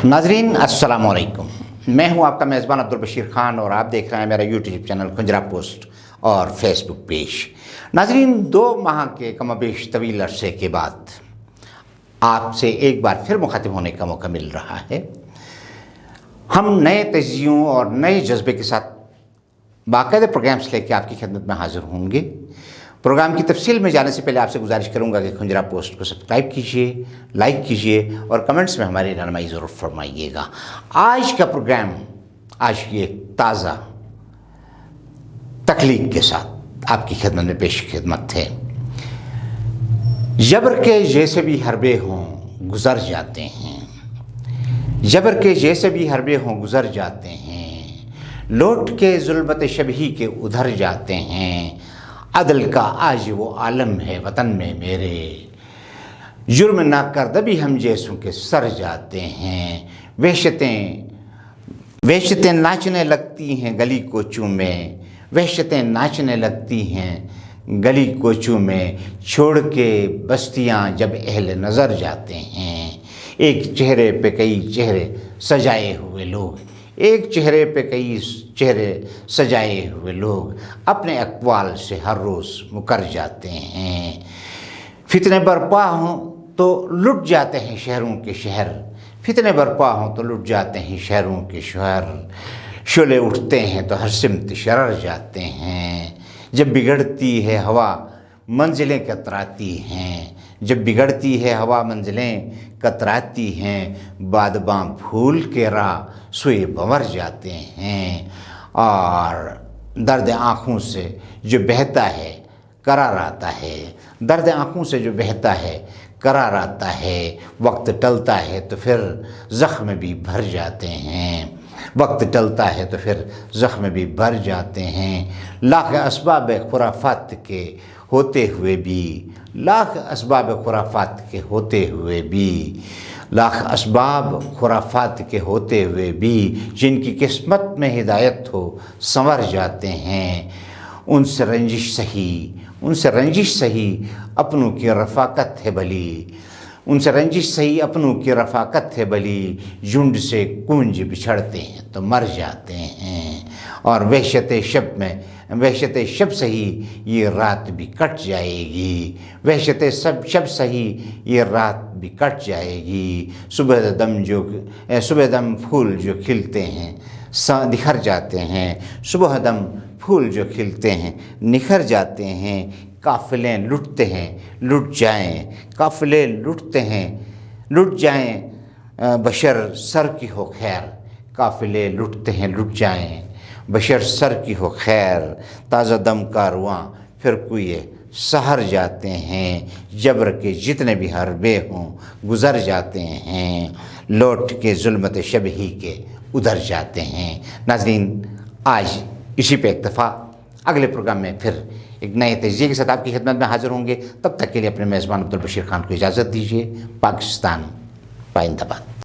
नाजरीन अस्सलाम वालेकुम। मैं हूं आपका मेज़बान अब्दुल बशीर खान और आप देख रहे हैं मेरा यूट्यूब चैनल खुंजरा पोस्ट और फेसबुक पेज। नाजरीन, 2 माह के कमोबेश तवील अरसे के बाद आपसे एक बार फिर मुखातिब होने का मौका मिल रहा है। हम नए तजियों और नए जज्बे के साथ बाकायदे प्रोग्राम्स लेके आपकी खिदमत में हाजिर होंगे। प्रोग्राम की तफसील में जाने से पहले आपसे गुजारिश करूंगा कि खुंजरा पोस्ट को सब्सक्राइब कीजिए, लाइक कीजिए और कमेंट्स में हमारी रहनुमाई ज़रूर फरमाइएगा। आज का प्रोग्राम आज ये ताज़ा तख्लीक के साथ आपकी खिदमत में पेश खिदमत है। जबर के जैसे भी हरबे हों गुज़र जाते हैं, जबर के जैसे भी हरबे हों गुज़र जाते हैं, लौट के ज़ुल्मत शबही के उधर जाते हैं। अदल का आज वो आलम है वतन में मेरे, जुर्म ना करदबी हम जैसों के सर जाते हैं। वहशतें नाचने लगती हैं गली कोचों में, वहशतें नाचने लगती हैं गली कोचों में, छोड़ के बस्तियां जब अहले नज़र जाते हैं। एक चेहरे पे कई चेहरे सजाए हुए लोग, एक चेहरे पे कई चेहरे सजाए हुए लोग अपने अक़वाल से हर रोज़ मुकर जाते हैं। फितने बरपा हों तो लुट जाते हैं शहरों के शहर, फितने बरपा हों तो लुट जाते हैं शहरों के शहर। शोले उठते हैं तो हर सिमत शरर जाते हैं। जब बिगड़ती है हवा मंजिलें कतराती हैं, जब बिगड़ती है हवा मंजिलें कतराती हैं। बादबां फूल के राह सोए भंवर जाते हैं। और दर्द आँखों से जो बहता है करार आता है, दर्द आँखों से जो बहता है करार आता है। वक्त टलता है तो फिर ज़ख्म भी भर जाते हैं, वक्त टलता है तो फिर ज़ख्म भी भर जाते हैं। लाख असबाब खुराफात के होते हुए भी, लाख असबाब खुराफात के होते हुए भी, लाख असबाब खुराफात के होते हुए भी, जिनकी किस्मत में हिदायत हो संवर जाते हैं। उनसे रंजिश सही, उनसे रंजिश सही अपनों की रफ़ाकत है भली, उनसे रंजिश सही अपनों की रफ़ाकत है भली। झुंड से कुंज बिछड़ते हैं तो मर जाते हैं। और वहशत शब में, वहशत शब सही ये रात भी कट जाएगी, वहशत शब सही ये रात भी कट जाएगी। सुबह दम फूल जो खिलते हैं निखर जाते हैं, सुबह दम फूल जो खिलते हैं निखर जाते हैं। काफ़िले लुटते हैं लुट जाएं, काफ़िले लुटते हैं लुट जाएं, बशर सर की हो खैर। काफ़िले लुटते हैं लुट जाएं, बशर सर की हो खैर। ताज़ा दम कारवां फिर कोई सहर जाते हैं, जबर के जितने भी हरबे हों गुज़र जाते हैं। लौट के ज़ुल्मत शबही के उधर जाते हैं। नाज़रीन, आज इसी पे इक्तफ़ा, अगले प्रोग्राम में फिर एक नए तजिए के साथ आपकी खिदमत में हाज़िर होंगे। तब तक के लिए अपने मेज़बान अब्दुल बशीर खान को इजाज़त दीजिए। पाकिस्तान पाइंदाबाद।